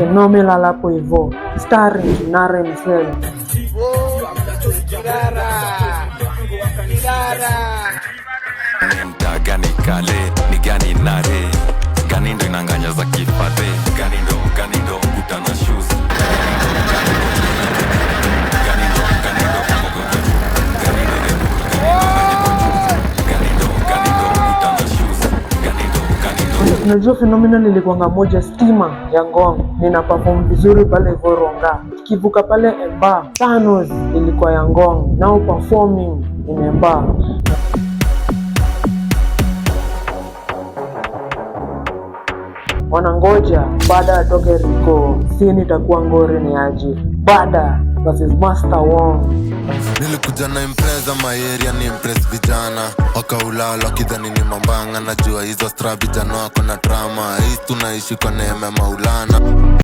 Phenomenal hapo hivyo, starring Nare himself. Nenda gani kale, ni gani nare, gani ndo inanganya za kifadhe, gani ndo kuta na shoes, Unajua Phenomenal ilikuwanga moja stima ya Ngong, nina perform vizuri pale Voronga. Kivuka pale Emba, Thanos ilikuwa ya Ngong, now performing in Emba. Wanangoja Bada atoke Riko, scene itakuwa ngori ni aje. Bada versus Master Wong. Nilikuja na impreza maeria ni impress vijana wakaulala wakidhani ni mambanga. Najua hizo stra vijana wako na drama, hii tunaishi kwa neema Maulana.